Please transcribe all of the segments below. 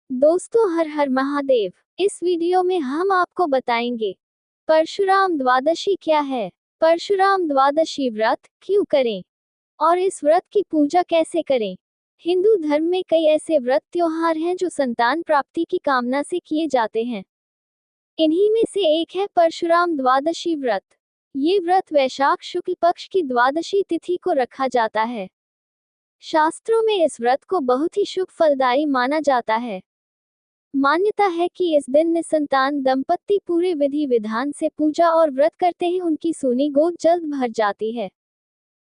दोस्तों, हर हर महादेव। इस वीडियो में हम आपको बताएंगे परशुराम द्वादशी क्या है, परशुराम द्वादशी व्रत क्यों करें और इस व्रत की पूजा कैसे करें। हिंदू धर्म में कई ऐसे व्रत त्योहार हैं जो संतान प्राप्ति की कामना से किए जाते हैं। इन्हीं में से एक है परशुराम द्वादशी व्रत। ये व्रत वैशाख शुक्ल पक्ष की द्वादशी तिथि को रखा जाता है। शास्त्रों में इस व्रत को बहुत ही शुभ फलदायी माना जाता है। मान्यता है कि इस दिन निसंतान दंपत्ति पूरे विधि विधान से पूजा और व्रत करते हैं, उनकी सूनी गोद जल्द भर जाती है।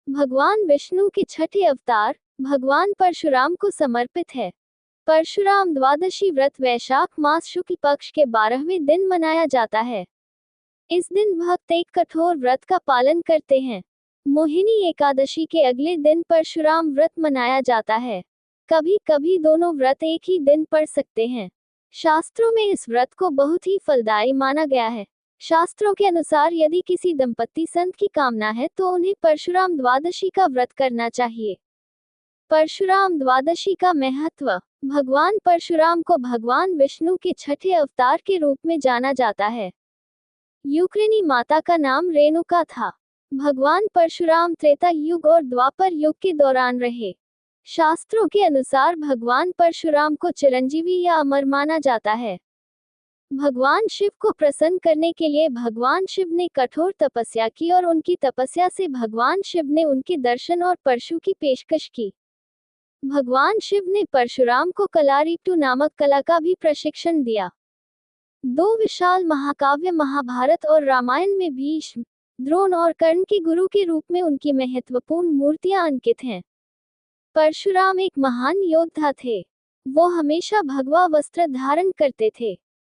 भगवान विष्णु के छठे अवतार भगवान परशुराम को समर्पित है। परशुराम द्वादशी व्रत वैशाख मास शुक्ल पक्ष के 12वें दिन मनाया जाता है। इस दिन भक्त एक कठोर व्रत का पालन करते हैं। मोहिनी एकादशी के अगले दिन परशुराम व्रत मनाया जाता है। कभी कभी दोनों व्रत एक ही दिन पड़ सकते हैं। शास्त्रों में इस व्रत को बहुत ही फलदायी माना गया है। शास्त्रों के अनुसार यदि किसी दंपत्ति संत की कामना है तो उन्हें परशुराम द्वादशी का व्रत करना चाहिए। परशुराम द्वादशी का महत्व। भगवान परशुराम को भगवान विष्णु के छठे अवतार के रूप में जाना जाता है। युक्रिनी माता का नाम रेणुका था। भगवान परशुराम त्रेता युग और द्वापर युग के दौरान रहे। शास्त्रों के अनुसार भगवान परशुराम को चिरंजीवी या अमर माना जाता है। भगवान शिव को प्रसन्न करने के लिए भगवान शिव ने कठोर तपस्या की और उनकी तपस्या से भगवान शिव ने उनके दर्शन और परशु की पेशकश की। भगवान शिव ने परशुराम को कलारीटू नामक कला का भी प्रशिक्षण दिया। दो विशाल महाकाव्य महाभारत और रामायण में भीष्म, द्रोण और कर्ण के गुरु के रूप में उनकी महत्वपूर्ण मूर्तियां अंकित हैं। परशुराम एक महान योद्धा थे। वो हमेशा भगवा वस्त्र धारण करते थे।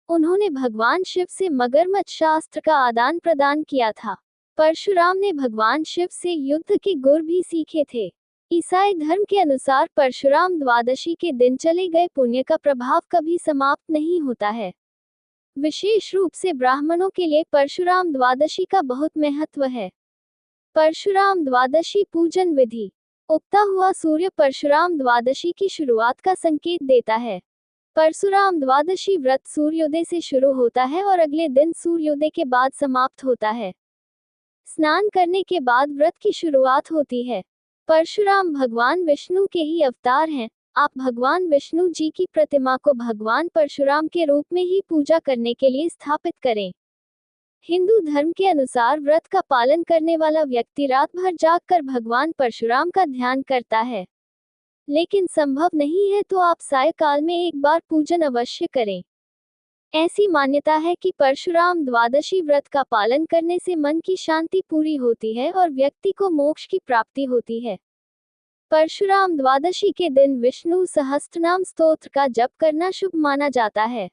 उन्होंने भगवान शिव से मगरमच्छ शास्त्र का आदान प्रदान किया था। परशुराम ने भगवान शिव से युद्ध के गुर भी सीखे थे। ईसाई धर्म के अनुसार परशुराम द्वादशी के दिन चले गए पुण्य का प्रभाव कभी समाप्त नहीं होता है। विशेष रूप से ब्राह्मणों के लिए परशुराम द्वादशी का बहुत महत्व है। परशुराम द्वादशी पूजन विधि। उगता हुआ सूर्य परशुराम द्वादशी की शुरुआत का संकेत देता है। परशुराम द्वादशी व्रत सूर्योदय से शुरू होता है और अगले दिन सूर्योदय के बाद समाप्त होता है। स्नान करने के बाद व्रत की शुरुआत होती है। परशुराम भगवान विष्णु के ही अवतार हैं। आप भगवान विष्णु जी की प्रतिमा को भगवान परशुराम के रूप में ही पूजा करने के लिए स्थापित करें। हिंदू धर्म के अनुसार व्रत का पालन करने वाला व्यक्ति रात भर जागकर भगवान परशुराम का ध्यान करता है। लेकिन संभव नहीं है तो आप सायकाल में एक बार पूजन अवश्य करें। ऐसी मान्यता है कि परशुराम द्वादशी व्रत का पालन करने से मन की शांति पूरी होती है और व्यक्ति को मोक्ष की प्राप्ति होती है। परशुराम द्वादशी के दिन विष्णु सहस्त्रनाम स्तोत्र का जप करना शुभ माना जाता है।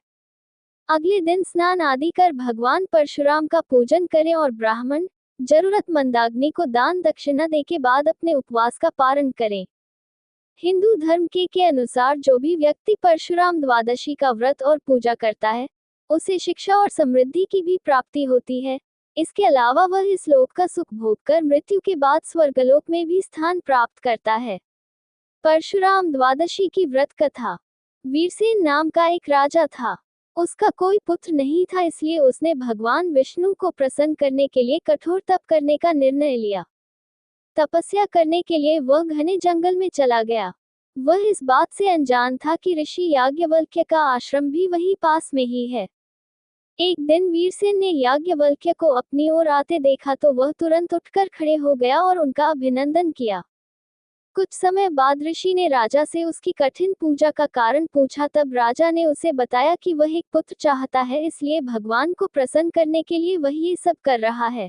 अगले दिन स्नान आदि कर भगवान परशुराम का पूजन करें और ब्राह्मण जरूरतमंदाग्नि को दान दक्षिणा दे के बाद अपने उपवास का पारण करें। हिंदू धर्म के अनुसार जो भी व्यक्ति परशुराम द्वादशी का व्रत और पूजा करता है उसे शिक्षा और समृद्धि की भी प्राप्ति होती है। इसके अलावा वह इस लोक का सुख भोग कर मृत्यु के बाद स्वर्गलोक में भी स्थान प्राप्त करता है। परशुराम द्वादशी की व्रत कथा। वीरसेन नाम का एक राजा था। उसका कोई पुत्र नहीं था, इसलिए उसने भगवान विष्णु को प्रसन्न करने के लिए कठोर तप करने का निर्णय लिया। तपस्या करने के लिए वह घने जंगल में चला गया। वह इस बात से अनजान था कि ऋषि याज्ञवल्क्य का आश्रम भी वहीं पास में ही है। एक दिन वीरसेन ने याज्ञवल्क्य को अपनी ओर आते देखा तो वह तुरंत उठकर खड़े हो गया और उनका अभिनंदन किया। कुछ समय बाद ऋषि ने राजा से उसकी कठिन पूजा का कारण पूछा। तब राजा ने उसे बताया कि वह एक पुत्र चाहता है, इसलिए भगवान को प्रसन्न करने के लिए वह ये सब कर रहा है।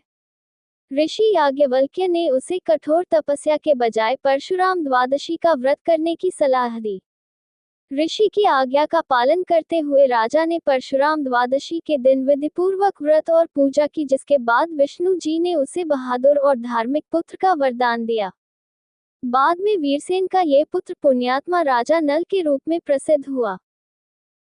ऋषि याज्ञवल्क्य ने उसे कठोर तपस्या के बजाय परशुराम द्वादशी का व्रत करने की सलाह दी। ऋषि की आज्ञा का पालन करते हुए राजा ने परशुराम द्वादशी के दिन विधिपूर्वक व्रत और पूजा की, जिसके बाद विष्णु जी ने उसे बहादुर और धार्मिक पुत्र का वरदान दिया। बाद में वीरसेन का ये पुत्र पुण्यात्मा राजा नल के रूप में प्रसिद्ध हुआ।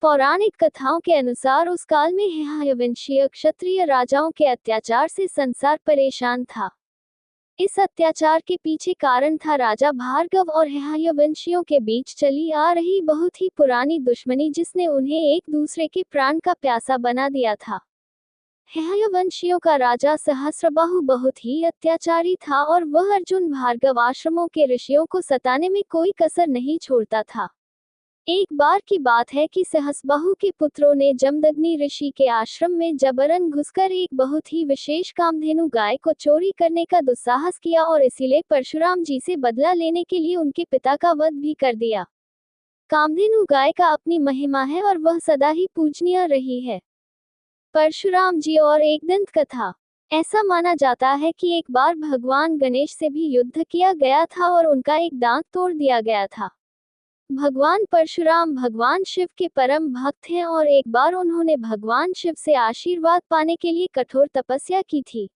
पौराणिक कथाओं के अनुसार उस काल में हयवंशीय क्षत्रिय राजाओं के अत्याचार से संसार परेशान था। इस अत्याचार के पीछे कारण था राजा भार्गव और हयवंशियों के बीच चली आ रही बहुत ही पुरानी दुश्मनी, जिसने उन्हें एक दूसरे के प्राण का प्यासा बना दिया था। हयवंशियों का राजा सहस्रबाहु बहुत ही अत्याचारी था और वह अर्जुन भार्गव आश्रमों के ऋषियों को सताने में कोई कसर नहीं छोड़ता था। एक बार की बात है कि सहस्रबाहु के पुत्रों ने जमदग्नि ऋषि के आश्रम में जबरन घुसकर एक बहुत ही विशेष कामधेनु गाय को चोरी करने का दुस्साहस किया और इसीलिए परशुराम जी से बदला लेने के लिए उनके पिता का वध भी कर दिया। कामधेनु गाय का अपनी महिमा है और वह सदा ही पूजनीय रही है। परशुराम जी और एक दंत कथा। ऐसा माना जाता है कि एक बार भगवान गणेश से भी युद्ध किया गया था और उनका एक दांत तोड़ दिया गया था। भगवान परशुराम भगवान शिव के परम भक्त हैं और एक बार उन्होंने भगवान शिव से आशीर्वाद पाने के लिए कठोर तपस्या की थी।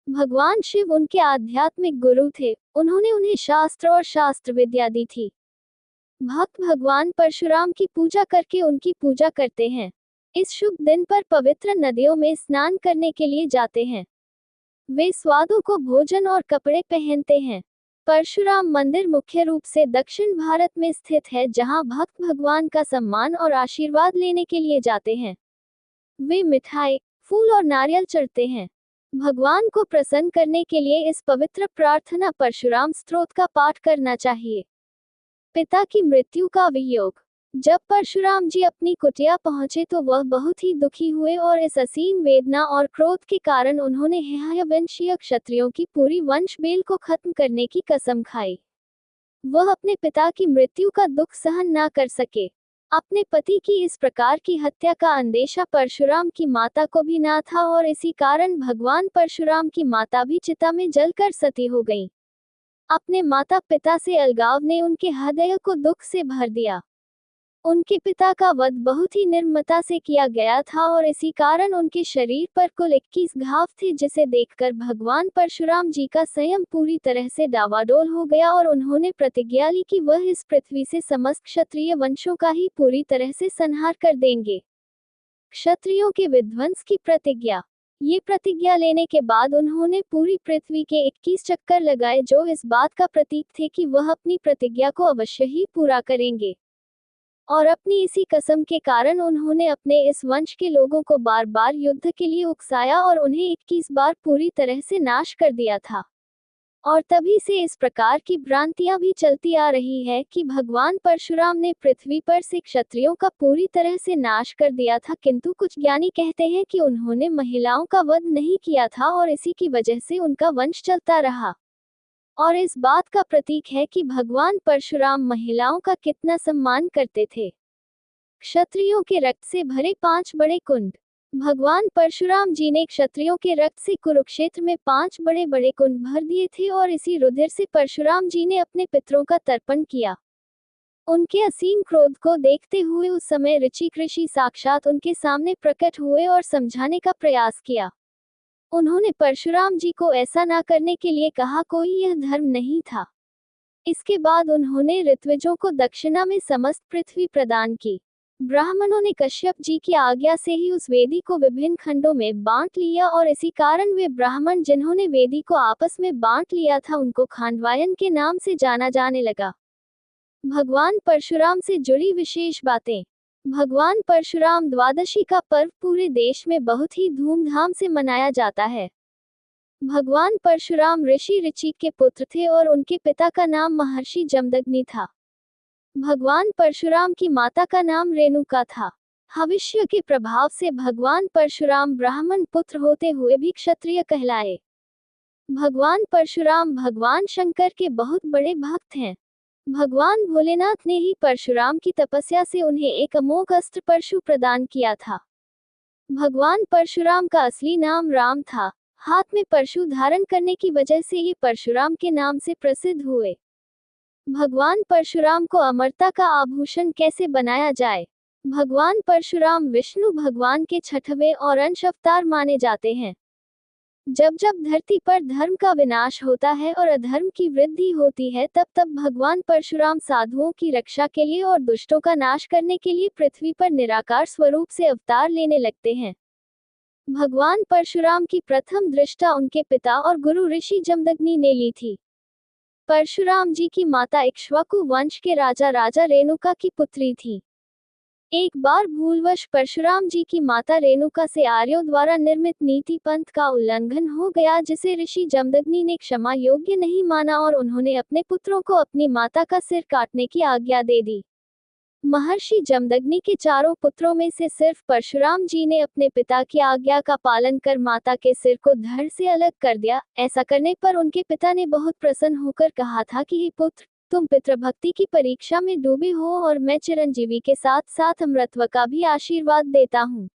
भगवान शिव उनके आध्यात्मिक गुरु थे, उन्होंने उन्हें शास्त्र और शास्त्र विद्या दी थी। भक्त भगवान परशुराम की पूजा करके उनकी पूजा करते हैं। इस शुभ दिन पर पवित्र नदियों में स्नान करने के लिए जाते हैं। वे स्वादों को भोजन और कपड़े पहनते हैं। परशुराम मंदिर मुख्य रूप से दक्षिण भारत में स्थित है, जहां भक्त भगवान का सम्मान और आशीर्वाद लेने के लिए जाते हैं। वे मिठाई, फूल और नारियल चढ़ते हैं। भगवान को प्रसन्न करने के लिए इस पवित्र प्रार्थना परशुराम स्तोत्र का पाठ करना चाहिए। पिता की मृत्यु का वियोग। जब परशुराम जी अपनी कुटिया पहुंचे तो वह बहुत ही दुखी हुए और इस असीम वेदना और क्रोध के कारण उन्होंने हयवंशीय क्षत्रियों की पूरी वंश बेल को खत्म करने की कसम खाई। वह अपने पिता की मृत्यु का दुख सहन ना कर सके। अपने पति की इस प्रकार की हत्या का अंदेशा परशुराम की माता को भी ना था और इसी कारण भगवान परशुराम की माता भी चिता में जलकर सती हो गईं। अपने माता पिता से अलगाव ने उनके हृदय को दुख से भर दिया। उनके पिता का वध बहुत ही निर्ममता से किया गया था और इसी कारण उनके शरीर पर कुल 21 घाव थे, जिसे देखकर भगवान परशुराम जी का संयम पूरी तरह से डावाडोल हो गया और उन्होंने प्रतिज्ञा ली कि वह इस पृथ्वी से समस्त क्षत्रिय वंशों का ही पूरी तरह से संहार कर देंगे। क्षत्रियों के विध्वंस की प्रतिज्ञा। ये प्रतिज्ञा लेने के बाद उन्होंने पूरी पृथ्वी के 21 चक्कर लगाए, जो इस बात का प्रतीक थे कि वह अपनी प्रतिज्ञा को अवश्य ही पूरा करेंगे। और अपनी इसी कसम के कारण उन्होंने अपने इस वंश के लोगों को बार बार युद्ध के लिए उकसाया और उन्हें 21 बार पूरी तरह से नाश कर दिया था। और तभी से इस प्रकार की भ्रांतियां भी चलती आ रही है कि भगवान परशुराम ने पृथ्वी पर से क्षत्रियों का पूरी तरह से नाश कर दिया था, किंतु कुछ ज्ञानी कहते हैं कि उन्होंने महिलाओं का वध नहीं किया था और इसी की वजह से उनका वंश चलता रहा। और इस बात का प्रतीक है कि भगवान परशुराम महिलाओं का कितना सम्मान करते थे। क्षत्रियों के रक्त से भरे 5 बड़े कुंड। भगवान परशुराम जी ने क्षत्रियों के रक्त से कुरुक्षेत्र में 5 बड़े बड़े कुंड भर दिए थे और इसी रुधिर से परशुराम जी ने अपने पितरों का तर्पण किया। उनके असीम क्रोध को देखते हुए उस समय ऋषिक ऋषि साक्षात उनके सामने प्रकट हुए और समझाने का प्रयास किया। उन्होंने परशुराम जी को ऐसा ना करने के लिए कहा, कोई यह धर्म नहीं था। इसके बाद उन्होंने ऋत्विजों को दक्षिणा में समस्त पृथ्वी प्रदान की। ब्राह्मणों ने कश्यप जी की आज्ञा से ही उस वेदी को विभिन्न खंडों में बांट लिया और इसी कारण वे ब्राह्मण जिन्होंने वेदी को आपस में बांट लिया था उनको खांडवायन के नाम से जाना जाने लगा। भगवान परशुराम से जुड़ी विशेष बातें। भगवान परशुराम द्वादशी का पर्व पूरे देश में बहुत ही धूमधाम से मनाया जाता है। भगवान परशुराम ऋषि ऋचिक के पुत्र थे और उनके पिता का नाम महर्षि जमदग्नि था। भगवान परशुराम की माता का नाम रेणुका था। भविष्य के प्रभाव से भगवान परशुराम ब्राह्मण पुत्र होते हुए भी क्षत्रिय कहलाए। भगवान परशुराम भगवान शंकर के बहुत बड़े भक्त हैं। भगवान भोलेनाथ ने ही परशुराम की तपस्या से उन्हें एक अमोघ अस्त्र परशु प्रदान किया था। भगवान परशुराम का असली नाम राम था। हाथ में परशु धारण करने की वजह से ये परशुराम के नाम से प्रसिद्ध हुए। भगवान परशुराम को अमरता का आभूषण कैसे बनाया जाए? भगवान परशुराम विष्णु भगवान के 6वें और अंश अवतार माने जाते हैं। जब जब धरती पर धर्म का विनाश होता है और अधर्म की वृद्धि होती है, तब तब भगवान परशुराम साधुओं की रक्षा के लिए और दुष्टों का नाश करने के लिए पृथ्वी पर निराकार स्वरूप से अवतार लेने लगते हैं। भगवान परशुराम की प्रथम दृष्टा उनके पिता और गुरु ऋषि जमदग्नि ने ली थी। परशुराम जी की माता इक्ष्वाकु वंश के राजा रेणुका की पुत्री थी। एक बार भूलवश परशुराम जी की माता रेणुका से आर्यों द्वारा निर्मित नीति पंथ का उल्लंघन हो गया, जिसे ऋषि जमदग्नि ने क्षमा योग्य नहीं माना और उन्होंने अपने पुत्रों को अपनी माता का सिर काटने की आज्ञा दे दी। महर्षि जमदग्नि के चारों पुत्रों में से सिर्फ परशुराम जी ने अपने पिता की आज्ञा का पालन कर माता के सिर को धड़ से अलग कर दिया। ऐसा करने पर उनके पिता ने बहुत प्रसन्न होकर कहा था कि हे पुत्र, तुम पितृभक्ति की परीक्षा में डूबे हो और मैं चिरंजीवी के साथ साथ अमृतत्व का भी आशीर्वाद देता हूँ।